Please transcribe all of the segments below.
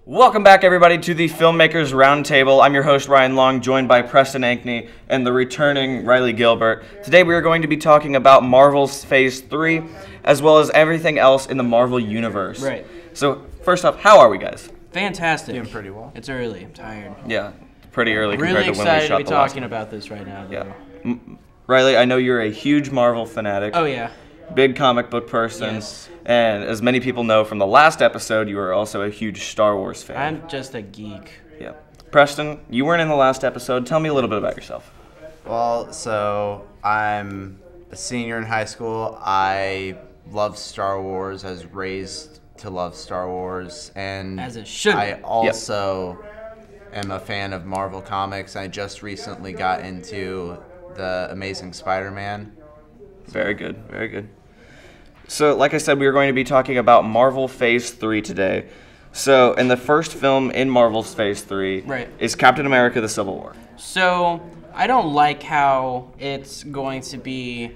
Welcome back, everybody, to the Filmmakers Roundtable. I'm your host, Ryan Long, joined by Preston Ankney and the returning Riley Gilbert. Today we are going to be talking about Marvel's Phase 3, as well as everything else in the Marvel Universe. Right. So, first off, how are we, guys? Fantastic. Doing pretty well. It's early. I'm tired. Yeah, pretty early compared Really to when we excited shot to be the last talking about this right now, though. Yeah. Riley, I know you're a huge Marvel fanatic. Oh, yeah. Big comic book person. Yes. And as many people know from the last episode, you are also a huge Star Wars fan. I'm just a geek. Yeah. Preston, you weren't in the last episode. Tell me a little bit about yourself. Well, so I'm a senior in high school. I love Star Wars. I was raised to love Star Wars. And As it should be. I also am a fan of Marvel Comics. I just recently got into the Amazing Spider-Man. Very good, very good. So, like I said, we are going to be talking about Marvel Phase 3 today. So, in the first film in Marvel's Phase 3 is Captain America: The Civil War. So, I don't like how it's going to be,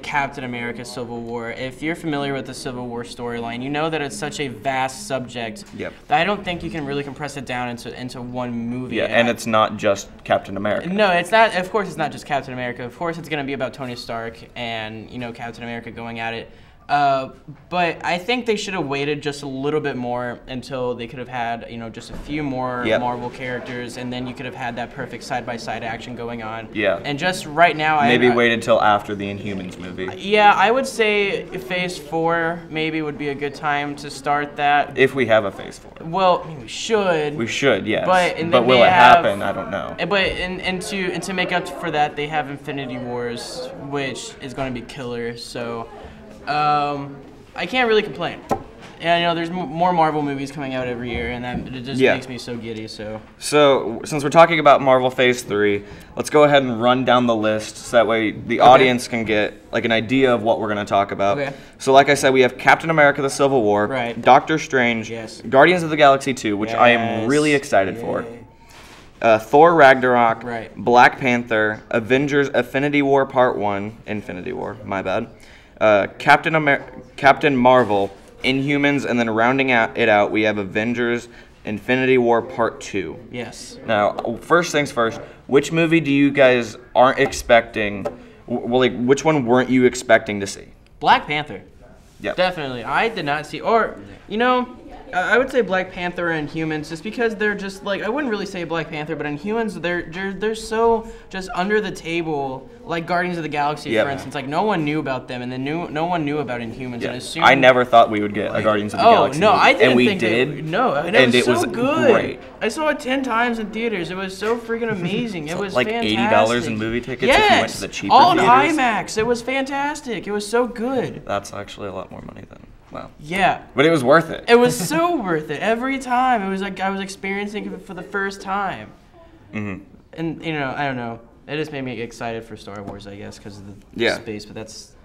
Captain America: Civil War. If you're familiar with the Civil War storyline, you know that it's such a vast subject that I don't think you can really compress it down into one movie. Yeah, and it's not just Captain America. No, it's not. Of course, it's not just Captain America. Of course, it's going to be about Tony Stark and, Captain America going at it. But I think they should have waited just a little bit more until they could have had, just a few more Marvel characters, and then you could have had that perfect side-by-side action going on. Yeah. And just right now, maybe wait until after the Inhumans movie. Yeah, I would say Phase 4 maybe would be a good time to start that. If we have a Phase 4. Well, we should. We should, yes. But will it happen? I don't know. But and to make up for that, they have Infinity Wars, which is going to be killer. So. I can't really complain. And there's more Marvel movies coming out every year, and it just makes me so giddy. So since we're talking about Marvel Phase 3, let's go ahead and run down the list so that way the audience can get an idea of what we're going to talk about. Okay. So like I said, we have Captain America: The Civil War, Doctor Strange, Guardians of the Galaxy 2, which I am really excited for. Thor Ragnarok, Black Panther, Avengers: Infinity War Part 1, Infinity War, my bad. Captain Marvel, Inhumans, and then rounding it out, we have Avengers: Infinity War Part 2. Yes. Now, first things first, which movie do you guys aren't expecting? Well, which one weren't you expecting to see? Black Panther. Yeah. Definitely. I did not see, I would say Black Panther and Inhumans, just because they're just I wouldn't really say Black Panther, but Inhumans, they're so just under the table, like Guardians of the Galaxy, for instance. No one knew about them, and then no one knew about Inhumans. Yeah. And as soon I never thought we would get a Guardians of the Galaxy. No, I didn't and we think did. And it was so good. Great. I saw it 10 times in theaters. It was so freaking amazing. It was fantastic. $80 in movie tickets if you went to the cheaper all in theaters. IMAX. It was fantastic. It was so good. That's actually a lot more money than. Wow. Yeah. But it was worth it. It was so worth it. Every time. It was like I was experiencing it for the first time. Mm-hmm. And, I don't know. It just made me excited for Star Wars, I guess, because of the space. But that's...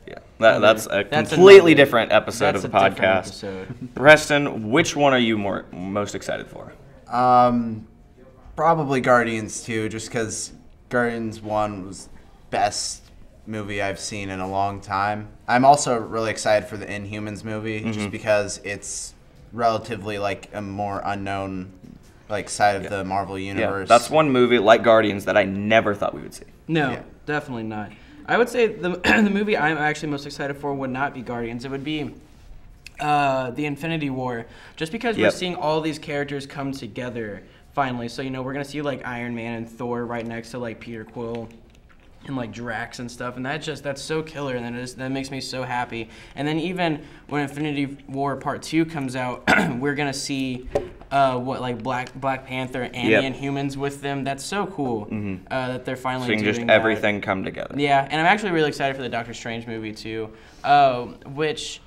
Yeah. That's a completely different episode of the podcast. Preston, which one are you most excited for? Probably Guardians 2, just because Guardians 1 was best movie I've seen in a long time. I'm also really excited for the Inhumans movie, just because it's relatively a more unknown side of the Marvel universe. Yeah, that's one movie like Guardians that I never thought we would see. No, definitely not. I would say the movie I'm actually most excited for would not be Guardians. It would be the Infinity War, just because we're seeing all these characters come together finally. So we're gonna see Iron Man and Thor right next to Peter Quill and Drax and stuff, and that's so killer, and that makes me so happy. And then even when Infinity War Part 2 comes out, we're gonna see Black Panther and the Inhumans with them. That's so cool that they're finally seeing doing just that. everything come together. Yeah, and I'm actually really excited for the Doctor Strange movie too, which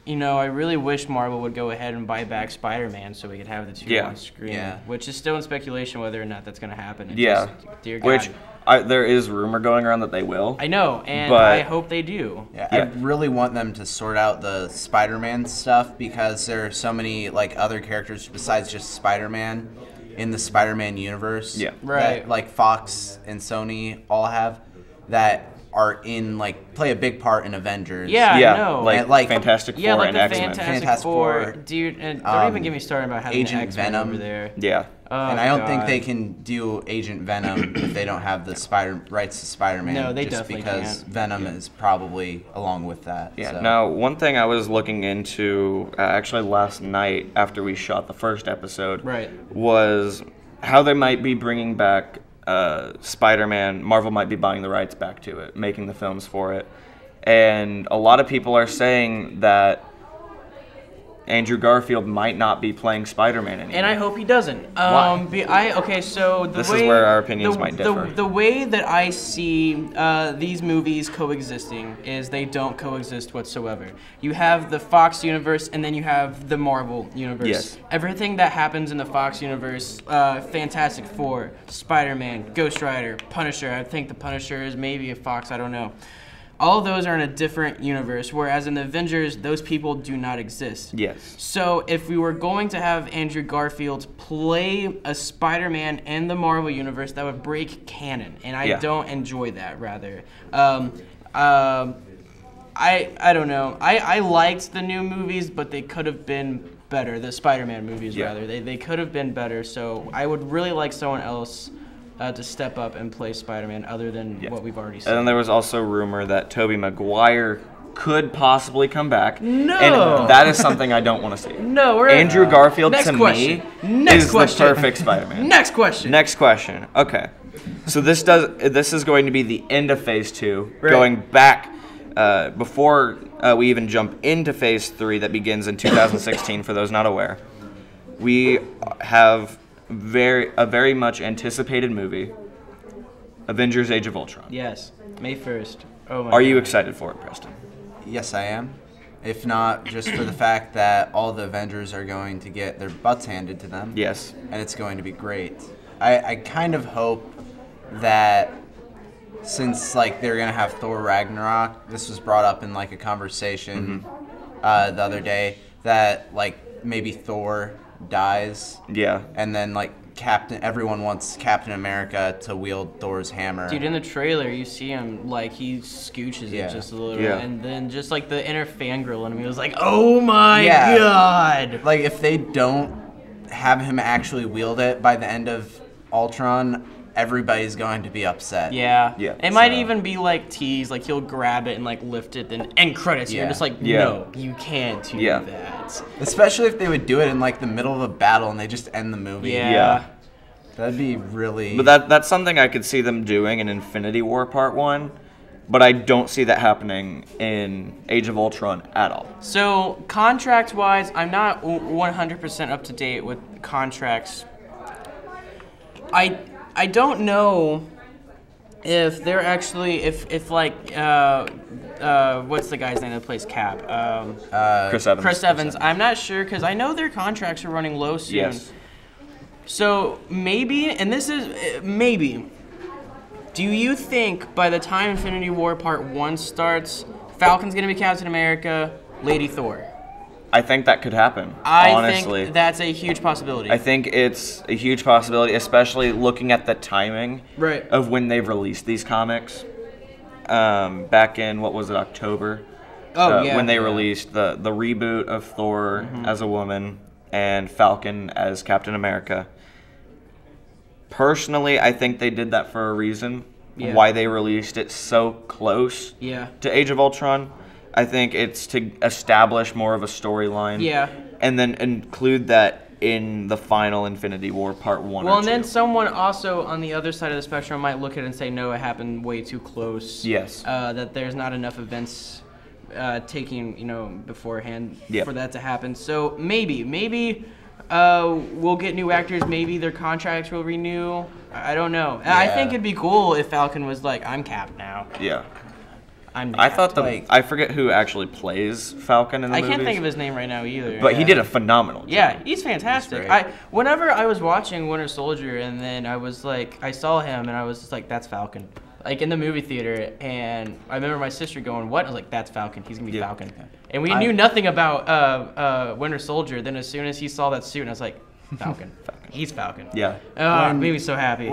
I really wish Marvel would go ahead and buy back Spider-Man so we could have the two on screen. Yeah. Which is still in speculation whether or not that's going to happen. Dear God. Which there is rumor going around that they will. I know, and I hope they do. Yeah, I really want them to sort out the Spider-Man stuff, because there are so many other characters besides just Spider-Man in the Spider-Man universe. Yeah. Right. That Fox and Sony all have, that are play a big part in Avengers. Yeah, I know. Like Fantastic Four like and the X-Men. Fantastic Four, dude. And don't even get me started about having Agent X-Men Venom over there. Yeah. Oh, and I don't think they can do Agent Venom if they don't have the rights to Spider-Man. No, they just definitely because can't. Venom is probably along with that. Yeah. So. Now, one thing I was looking into actually last night after we shot the first episode was how they might be bringing back Spider-Man. Marvel might be buying the rights back to it, making the films for it. And a lot of people are saying that Andrew Garfield might not be playing Spider-Man anymore. And I hope he doesn't. Why? So this is where our opinions might differ. The way that I see these movies coexisting is they don't coexist whatsoever. You have the Fox universe, and then you have the Marvel universe. Yes. Everything that happens in the Fox universe, Fantastic Four, Spider-Man, Ghost Rider, Punisher. I think the Punisher is maybe a Fox. I don't know. All of those are in a different universe, whereas in the Avengers, those people do not exist. Yes. So if we were going to have Andrew Garfield play a Spider-Man in the Marvel universe, that would break canon, and I don't enjoy that, rather. I don't know. I liked the new movies, but they could have been better. The Spider-Man movies, rather. They could have been better, so I would really like someone else to step up and play Spider-Man other than what we've already seen. And then there was also rumor that Tobey Maguire could possibly come back. No! And that is something I don't want to see. No, Andrew Garfield, Next to question. me, Next is question. the perfect Spider-Man. Next question. Next question. Okay. So this is going to be the end of Phase 2, going back before we even jump into Phase 3 that begins in 2016, for those not aware. We have a very much anticipated movie, Avengers: Age of Ultron. Yes, May 1st. Oh my Are you God. excited for it, Preston? Yes, I am. If not, just for the fact that all the Avengers are going to get their butts handed to them. Yes. And it's going to be great. I kind of hope that since they're going to have Thor Ragnarok, this was brought up in a conversation the other day, that maybe Thor dies. Yeah. And then everyone wants Captain America to wield Thor's hammer. Dude, in the trailer, you see him, he scooches it just a little bit. And then just, the inner fangirl in me was like, oh my God! If they don't have him actually wield it by the end of Ultron, everybody's going to be upset. Yeah. It might even be, teased, he'll grab it and, lift it, then end credits. You're just no, you can't do that. Especially if they would do it in, the middle of a battle and they just end the movie. Yeah. That'd be really... But that's something I could see them doing in Infinity War Part 1, but I don't see that happening in Age of Ultron at all. So, contract-wise, I'm not 100% up to date with contracts. I don't know if they're actually, what's the guy's name that plays Cap? Chris Evans. Chris Evans. I'm not sure, because I know their contracts are running low soon. Yes. So maybe, and this is, maybe, do you think by the time Infinity War Part 1 starts, Falcon's going to be Captain America, Lady Thor? I think that could happen, honestly. I think that's a huge possibility. I think it's a huge possibility, especially looking at the timing of when they've released these comics. Back in, October? When they released the reboot of Thor as a woman and Falcon as Captain America. Personally, I think they did that for a reason. Why they released it so close to Age of Ultron. I think it's to establish more of a storyline. Yeah. And then include that in the final Infinity War Part 1 Well, or and 2. then someone also on the other side of the spectrum might look at it and say, no, it happened way too close. Yes. That there's not enough events taking, beforehand for that to happen. So maybe we'll get new actors. Maybe their contracts will renew. I don't know. Yeah. I think it'd be cool if Falcon was like, I'm Cap now. Yeah. I thought I forget who actually plays Falcon in the movies. I can't think of his name right now either. But he did a phenomenal job. Yeah, he's fantastic. Whenever I was watching Winter Soldier and then I was like, I saw him and I was just like, that's Falcon. In the movie theater, and I remember my sister going, what? I was like, that's Falcon. He's going to be Falcon. And we knew nothing about Winter Soldier. Then as soon as he saw that suit, I was like, Falcon. He's Falcon. Yeah. It made me so happy.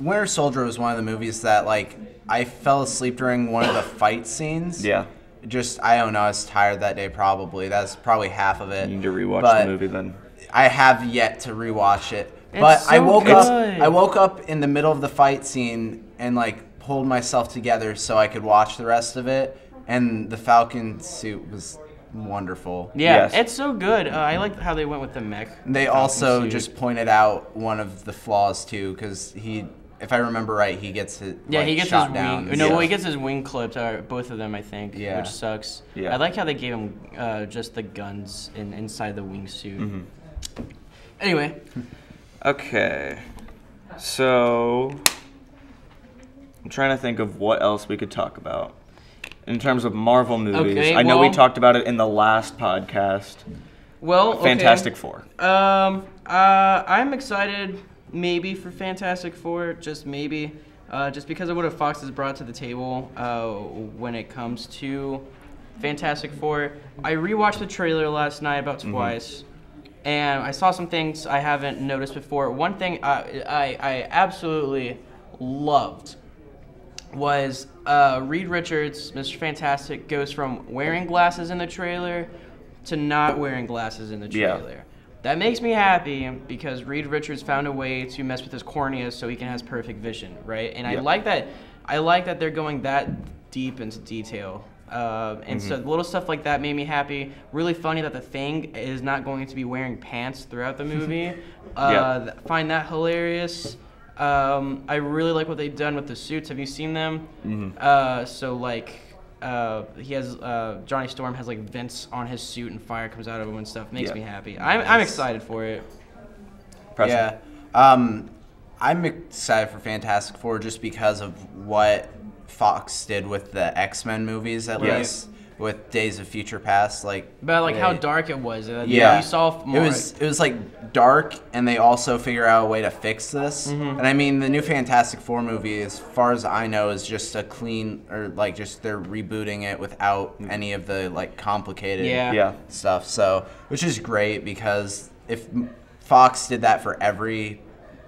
Winter Soldier was one of the movies that, like, I fell asleep during one of the fight scenes. Yeah. Just, I don't know, I was tired that day probably. That's probably half of it. You need to rewatch the movie then. I have yet to rewatch it. It's But so I woke up in the middle of the fight scene and, like, pulled myself together so I could watch the rest of it. And the Falcon suit was wonderful. Yeah, Yes. it's so good. I like how they went with the mech. They Falcon also suit. just pointed out one of the flaws too, because if I remember right, he gets his he gets shot his down. wing. No, well, he gets his wing clipped. Both of them, I think. Yeah. Which sucks. Yeah. I like how they gave him just the guns inside the wingsuit. Mm-hmm. Anyway. Okay. So I'm trying to think of what else we could talk about in terms of Marvel movies. Okay, I know we well- talked about it in the last podcast. Well, okay. Fantastic Four. I'm excited maybe for Fantastic Four, just maybe, just because of what Fox has brought to the table when it comes to Fantastic Four. I rewatched the trailer last night about twice, and I saw some things I haven't noticed before. One thing I absolutely loved was Reed Richards, Mr. Fantastic, goes from wearing glasses in the trailer to not wearing glasses in the trailer. Yeah. That makes me happy because Reed Richards found a way to mess with his cornea so he can have perfect vision, right? And I like that. I like that they're going that deep into detail. And so little stuff like that made me happy. Really funny that the Thing is not going to be wearing pants throughout the movie. Find that hilarious. I really like what they've done with the suits. Have you seen them? So like, he has Johnny Storm has like vents on his suit and fire comes out of him and stuff. Makes me happy. I'm excited for it. Yeah. I'm excited for Fantastic Four just because of what Fox did with the X-Men movies, at least with Days of Future Past. But how dark it was. Yeah, you saw more. It was like dark, and they also figure out a way to fix this. And I mean, the new Fantastic Four movie, as far as I know, is just a clean, or like just they're rebooting it without any of the like complicated stuff. So, which is great because if Fox did that for every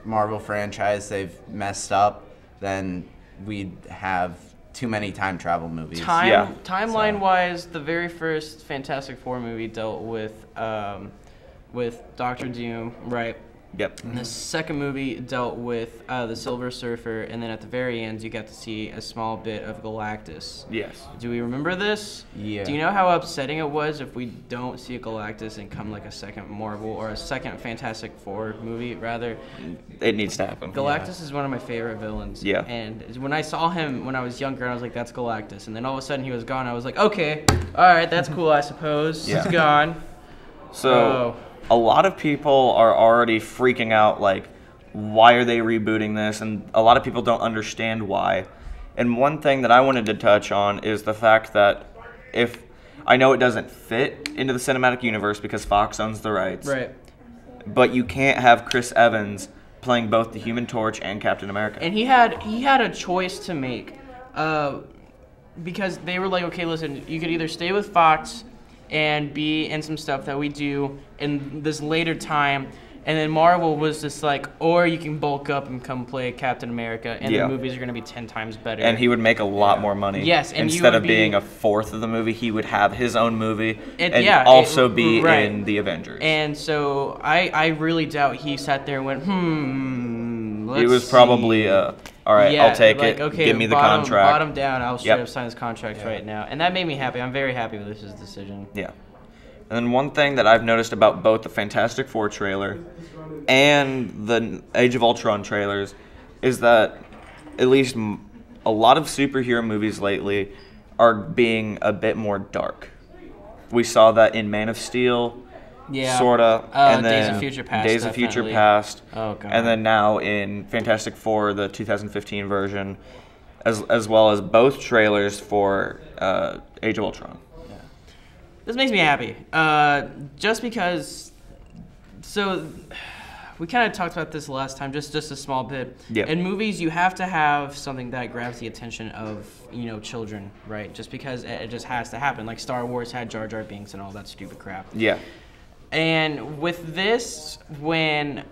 Marvel franchise they've messed up, then we'd have too many time travel movies. Timeline-wise, the very first Fantastic Four movie dealt with Doctor Doom, right? Yep. And the second movie dealt with the Silver Surfer, and then at the very end, you got to see a small bit of Galactus. Yes. Do we remember this? Yeah. Do you know how upsetting it was if we don't see a Galactus and come like a second Marvel or a second Fantastic Four movie, rather? It needs to happen. Galactus is one of my favorite villains. Yeah. And when I saw him when I was younger, I was like, that's Galactus. And then all of a sudden he was gone. I was like, okay, all right, that's cool, I suppose. Yeah. He's gone. So a lot of people are already freaking out, like, why are they rebooting this? And a lot of people don't understand why. And one thing that I wanted to touch on is the fact that if I know it doesn't fit into the cinematic universe because Fox owns the rights. Right. But you can't have Chris Evans playing both the Human Torch and Captain America. And he had a choice to make because they were like, okay, listen, you could either stay with Fox and be in some stuff that we do in this later time, and then Marvel was just like, or you can bulk up and come play Captain America, and the movies are going to be 10 times better. And he would make a lot more money. Yes, and instead of being a fourth of the movie, he would have his own movie and be in the Avengers. And so I really doubt he sat there and went, let's He was probably, all right, I'll take it. Okay, give me the contract. Bottom down, I'll straight up sign this contract right now. And that made me happy. I'm very happy with his decision. Yeah. And then one thing that I've noticed about both the Fantastic Four trailer and the Age of Ultron trailers is that at least a lot of superhero movies lately are being a bit more dark. We saw that in Man of Steel, sorta, and then Days of Future Past. Days of Future Past, oh, God. and then now in Fantastic Four, the 2015 version, as well as both trailers for Age of Ultron. This makes me happy, just because. So, we kind of talked about this last time, just a small bit. Yep. In movies, you have to have something that grabs the attention of children, right? Just because it just has to happen. Like Star Wars had Jar Jar Binks and all that stupid crap. Yeah. And with this, when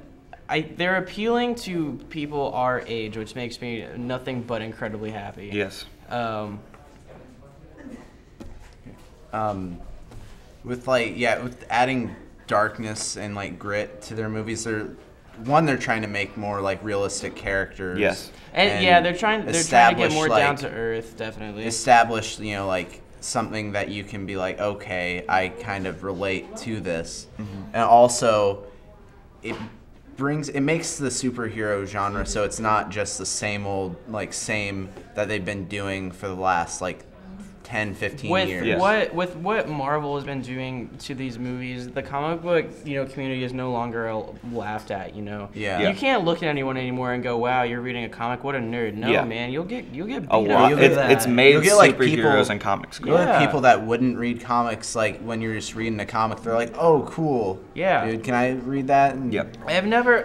they're appealing to people our age, which makes me nothing but incredibly happy. Yes. With adding darkness and like grit to their movies, they're trying to make more like realistic characters. Yes. And they're trying to get more down to earth, definitely. Establish, like something that you can be like, okay, I kind of relate to this. Mm-hmm. And also it makes the superhero genre so it's not just the same old same that they've been doing for the last 10, 15 years. Yes. With what Marvel has been doing to these movies, the comic book community is no longer laughed at. Yeah. You can't look at anyone anymore and go, "Wow, you're reading a comic. What a nerd!" No, man, you'll get beat a lot. It's made superheroes and comics. You'll get people that wouldn't read comics when you're just reading a comic. They're like, "Oh, cool. Yeah, dude, can I read that?" And yep. I have never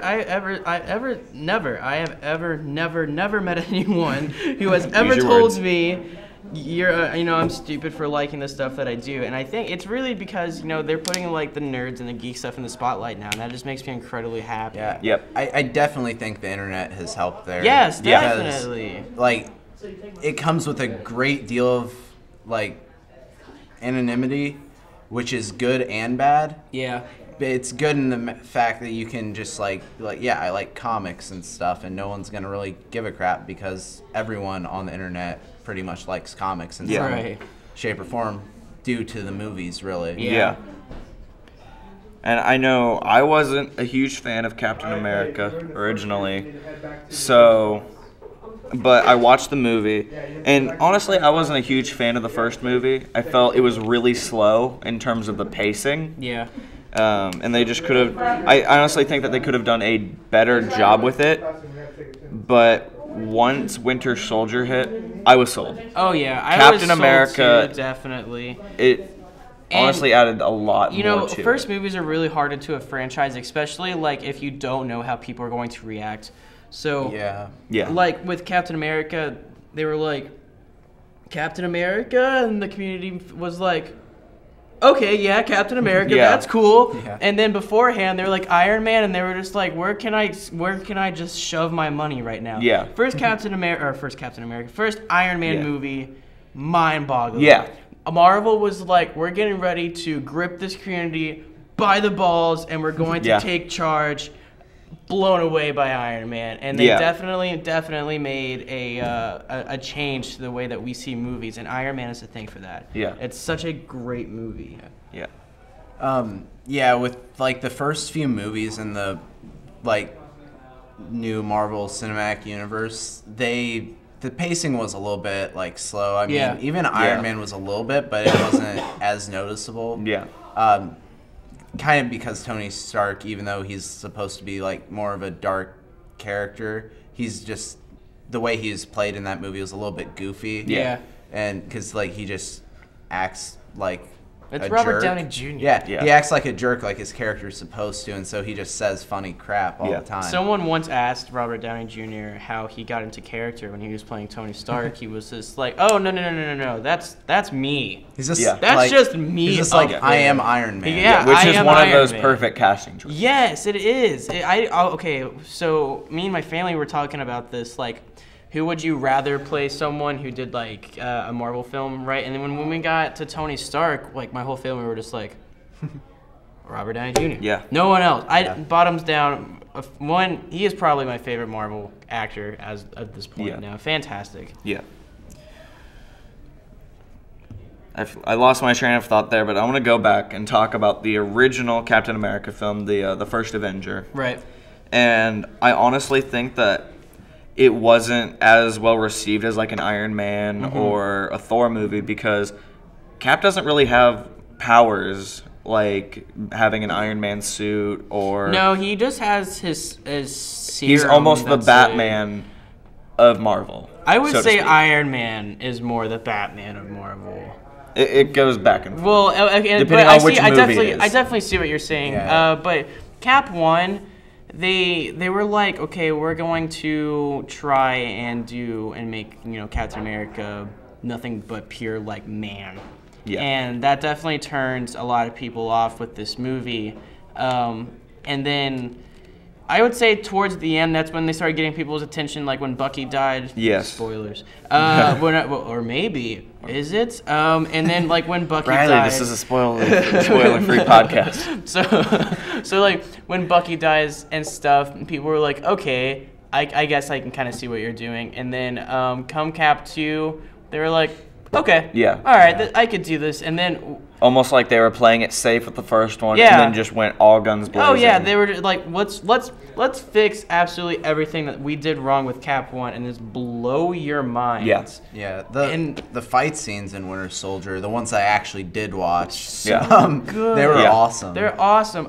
met anyone who has ever told me, I'm stupid for liking the stuff that I do. And I think it's really because, they're putting the nerds and the geek stuff in the spotlight now, and that just makes me incredibly happy. Yeah. Yep. I definitely think the internet has helped there. Yes, definitely. It comes with a great deal of anonymity, which is good and bad. Yeah. But it's good in the fact that you can just I like comics and stuff, and no one's gonna really give a crap because everyone on the internet pretty much likes comics in some shape or form due to the movies, really. Yeah. And I know I wasn't a huge fan of Captain America originally, but I watched the movie, and honestly, I wasn't a huge fan of the first movie. I felt it was really slow in terms of the pacing. Yeah. And they just could have. I honestly think that they could have done a better job with it. But once Winter Soldier hit, I was sold. Oh yeah, Captain America too, definitely. It honestly added a lot more to first movies are really hard into a franchise, especially if you don't know how people are going to react. So yeah. With Captain America, they were like, Captain America, and the community was like, okay, yeah, Captain America, that's cool. Yeah. And then beforehand, they were like Iron Man, and they were just like, where can I just shove my money right now? Yeah. First Iron Man movie, mind-boggling. Yeah. Marvel was like, we're getting ready to grip this community by the balls, and we're going to take charge. Blown away by Iron Man, and they definitely made a change to the way that we see movies, and Iron Man is the thing for that. Yeah, it's such a great movie. Yeah. With the first few movies in the new Marvel Cinematic Universe, the pacing was a little bit slow. I mean, even Iron Man was a little bit, but it wasn't as noticeable. Yeah. Kind of because Tony Stark, even though he's supposed to be more of a dark character, he's just the way he's played in that movie was a little bit goofy. Yeah. And because he just acts like it's a Robert jerk. Downey Jr. Yeah, he acts like a jerk, like his character's supposed to, and so he just says funny crap all the time. Someone once asked Robert Downey Jr. how he got into character when he was playing Tony Stark. He was just like, "Oh no, that's me. He's just that's just me. He's just I am Iron Man." Yeah, which is one of those perfect casting choices. Yes, it is. Okay, so me and my family were talking about this, who would you rather play someone who did a Marvel film, right? And then when we got to Tony Stark, my whole family were just like, Robert Downey Jr. Yeah. No one else. Bottoms down. He is probably my favorite Marvel actor at this point now. Fantastic. Yeah. I lost my train of thought there, but I want to go back and talk about the original Captain America film, the first Avenger. Right. And I honestly think that it wasn't as well received as an Iron Man or a Thor movie because Cap doesn't really have powers like having an Iron Man suit or... No, he just has his serum. He's almost the Batman of Marvel. I would say Iron Man is more the Batman of Marvel. It goes back and forth. Well, depending on which movie it is. I definitely see what you're saying. Yeah. But Cap 1... They were like, okay, we're going to try and make Captain America nothing but pure man. Yeah. And that definitely turns a lot of people off with this movie. And then I would say towards the end, that's when they started getting people's attention, like when Bucky died. Yes. Spoilers. Or maybe, is it? And then like when Bucky died. This is a spoiler-free podcast. So like when Bucky dies and stuff, people were like, okay, I guess I can kind of see what you're doing. And then come Cap 2, they were like, okay, yeah, all right, I could do this. And then almost like they were playing it safe with the first one, yeah. and then just went all guns blazing. Oh yeah, they were just like, let's fix absolutely everything that we did wrong with Cap 1 and just blow your mind. Yeah. The fight scenes in Winter Soldier, the ones I actually did watch, good. they were awesome. They're awesome.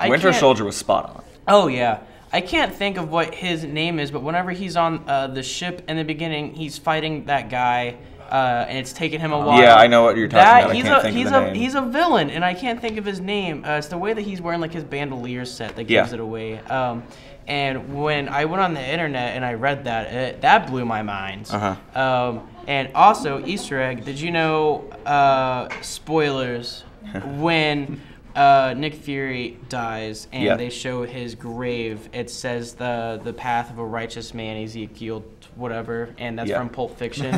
Winter Soldier was spot on. Oh yeah. I can't think of what his name is, but whenever he's on the ship in the beginning, he's fighting that guy, and it's taking him a while. Yeah, I know what you're talking about. He's a villain, and I can't think of his name. It's the way that he's wearing like his bandolier set that gives it away. And when I went on the internet and I read that, that blew my mind. And also, Easter egg, did you know, spoilers, when Nick Fury dies and they show his grave, it says the path of a righteous man, Ezekiel whatever, and that's from Pulp Fiction.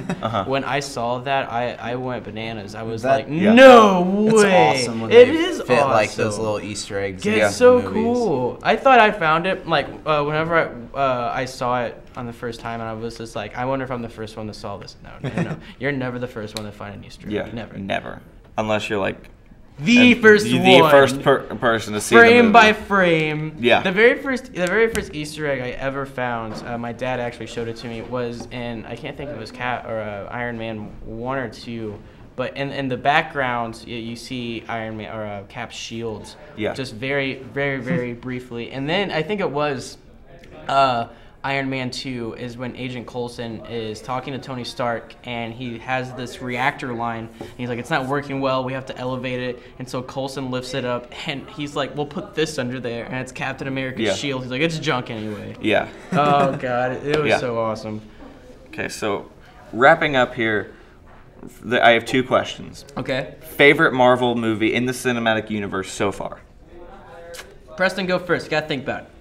When I saw that, I went bananas. I was like, no way! It's awesome when it they is fit awesome. Like those little Easter eggs. It's so cool. I thought I found it like whenever I saw it on the first time, and I was just like, I wonder if I'm the first one to saw this. No. You're never the first one to find an Easter egg. Yeah, never. Unless you're like the first person to see frame by frame. Yeah. The very first Easter egg I ever found, my dad actually showed it to me, was in, I can't think if it was Iron Man 1 or 2, but in the background you see Iron Man or Cap's shields. Yeah. Just very, very, very briefly, and then I think it was Iron Man 2 is when Agent Coulson is talking to Tony Stark, and he has this reactor line, and he's like, it's not working well, we have to elevate it, and so Coulson lifts it up, and he's like, we'll put this under there, and it's Captain America's shield. He's like, it's junk anyway. Yeah. Oh god, it was so awesome. Okay, so wrapping up here, I have 2 questions. Okay. Favorite Marvel movie in the cinematic universe so far? Preston, go first. You gotta think about it.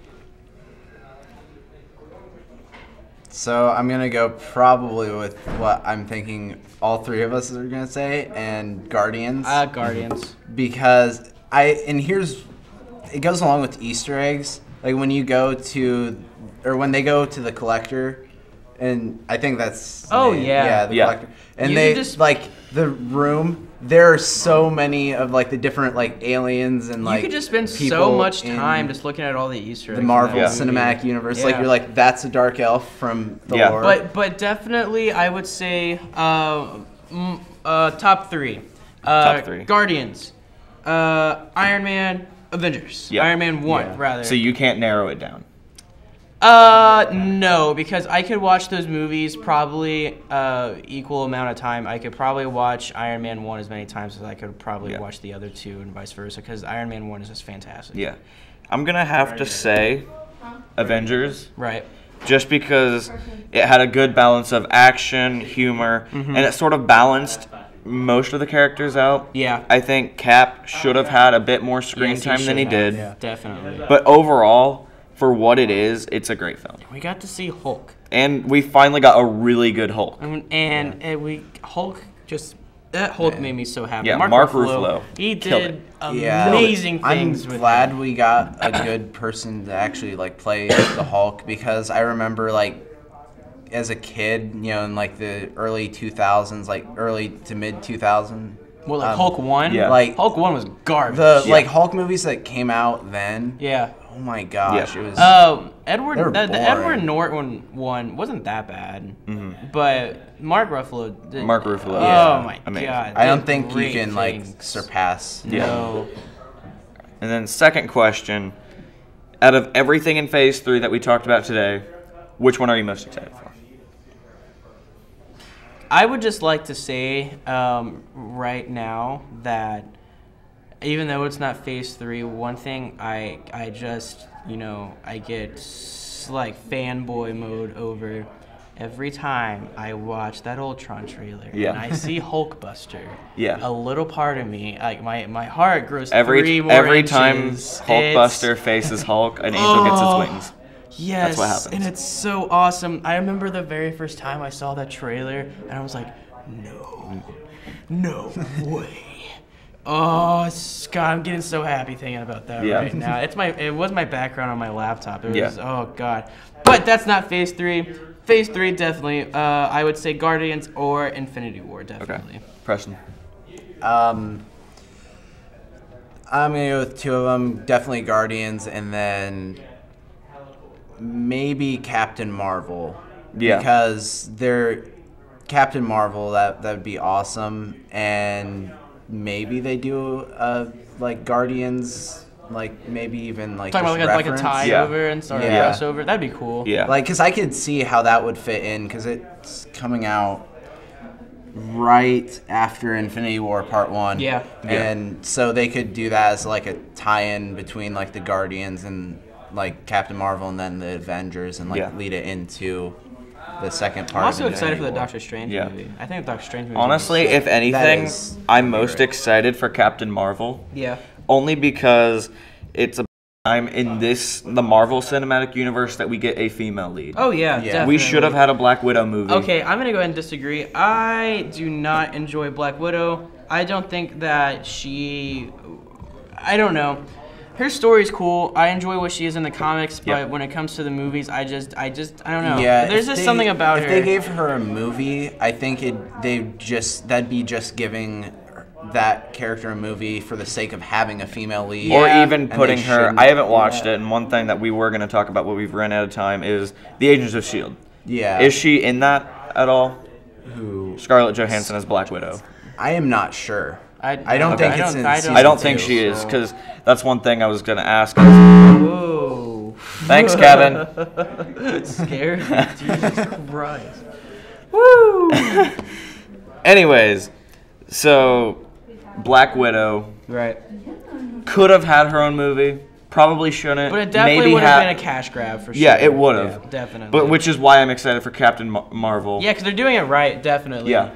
So I'm going to go probably with what I'm thinking all 3 of us are going to say, and Guardians. Guardians. Because it goes along with Easter eggs. Like when you go to, or when they go to the Collector, and I think that's... the Collector. And they, like, the room... There are so many of like the different like aliens and like you could just spend so much time just looking at all the Easter eggs. The Marvel Cinematic Universe, like you're like, that's a dark elf from Thor. But definitely I would say top 3. Top 3. Guardians, Iron Man, Avengers. Iron Man 1 rather. So you can't narrow it down. No, because I could watch those movies probably equal amount of time. I could probably watch Iron Man 1 as many times as I could probably watch the other 2 and vice versa, because Iron Man 1 is just fantastic. Yeah. I'm going to have to say Avengers. Right. Just because it had a good balance of action, humor, and it sort of balanced most of the characters out. Yeah. I think Cap should have had a bit more screen time than he did. Yeah. Definitely. But overall, for what it is, it's a great film. We got to see Hulk. And we finally got a really good Hulk. Hulk made me so happy. Yeah, Mark Ruffalo. He did amazing things. I'm glad we got a good person to actually like play the Hulk, because I remember like as a kid, you know, in like the early 2000s, like early to mid 2000s. Well, like Hulk 1? Yeah. Like Hulk 1 was garbage. Like Hulk movies that came out then. Yeah. Oh my gosh, it was. The Edward Norton one wasn't that bad, but Mark Ruffalo. Oh my god! I don't think you can like surpass. No. And then second question: out of everything in Phase 3 that we talked about today, which one are you most excited for? I would just like to say right now that, even though it's not Phase 3, one thing I just, I get like fanboy mode over every time I watch that Ultron trailer Yeah. and I see Hulkbuster, Yeah. a little part of me, like my heart grows Every 3 more every inches. time Hulkbuster faces Hulk, an angel gets its wings. Yes, That's what happens. and it's so awesome. I remember the very first time I saw that trailer, and I was like, no way. Oh, God, I'm getting so happy thinking about that right now. It was my background on my laptop. It was, oh, God. But that's not Phase 3. Phase 3, definitely. I would say Guardians or Infinity War, definitely. Okay. Preston. I'm going to go with 2 of them. Definitely Guardians, and then maybe Captain Marvel. Yeah. Because Captain Marvel, that would be awesome. And maybe they do like Guardians, like maybe even like talking about like a tie over and start a crossover. That'd be cool. Yeah. Like, because I could see how that would fit in, because it's coming out right after Infinity War Part 1. Yeah. And so they could do that as like a tie-in between like the Guardians and like Captain Marvel and then the Avengers, and like lead it into the second part. I'm also of excited for the War. Doctor Strange movie. I think the Doctor Strange movie. Honestly, if anything, I'm most excited for Captain Marvel. Yeah. Only because it's a time in the Marvel Cinematic Universe that we get a female lead. Oh yeah, definitely. We should have had a Black Widow movie. Okay, I'm gonna go ahead and disagree. I do not enjoy Black Widow. I don't think that I don't know. Her story's cool. I enjoy what she is in the comics, but when it comes to the movies, I don't know. Yeah, there's just something about her. If they gave her a movie, I think that'd be just giving that character a movie for the sake of having a female lead. Or even putting her. I haven't watched it, and one thing that we were going to talk about, but we've run out of time, is the Agents of S.H.I.E.L.D. Yeah. Is she in that at all? Who? Scarlett Johansson as Black Widow. I am not sure. I don't think it's in season I don't think 2, she is, so. because that's one thing I was going to ask. Whoa. Thanks, Kevin. Scared? Jesus Christ. Woo! Anyways, so Black Widow could have had her own movie. Probably shouldn't. But it definitely would have been a cash grab for sure. Yeah, it would have. Yeah, definitely. But which is why I'm excited for Captain Marvel. Yeah, because they're doing it right, definitely. Yeah.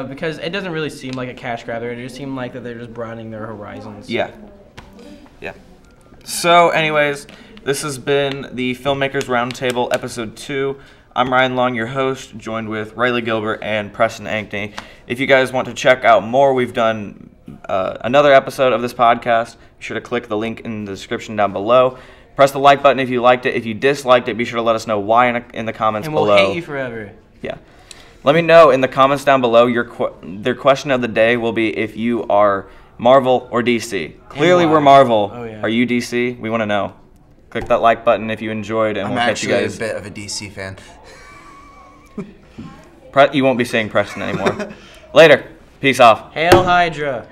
Because it doesn't really seem like a cash grab. It just seems like that they're just broadening their horizons. Yeah. Yeah. So, anyways, this has been the Filmmakers Roundtable, Episode 2. I'm Ryan Long, your host, joined with Riley Gilbert and Preston Ankney. If you guys want to check out more, we've done another episode of this podcast. Be sure to click the link in the description down below. Press the like button if you liked it. If you disliked it, be sure to let us know why in the comments below. And we'll hate you forever. Yeah. Let me know in the comments down below. Their question of the day will be if you are Marvel or DC. Clearly we're Marvel. Oh, yeah. Are you DC? We want to know. Click that like button if you enjoyed, and we'll catch you guys. I'm actually a bit of a DC fan. You won't be saying Preston anymore. Later. Peace off. Hail Hydra.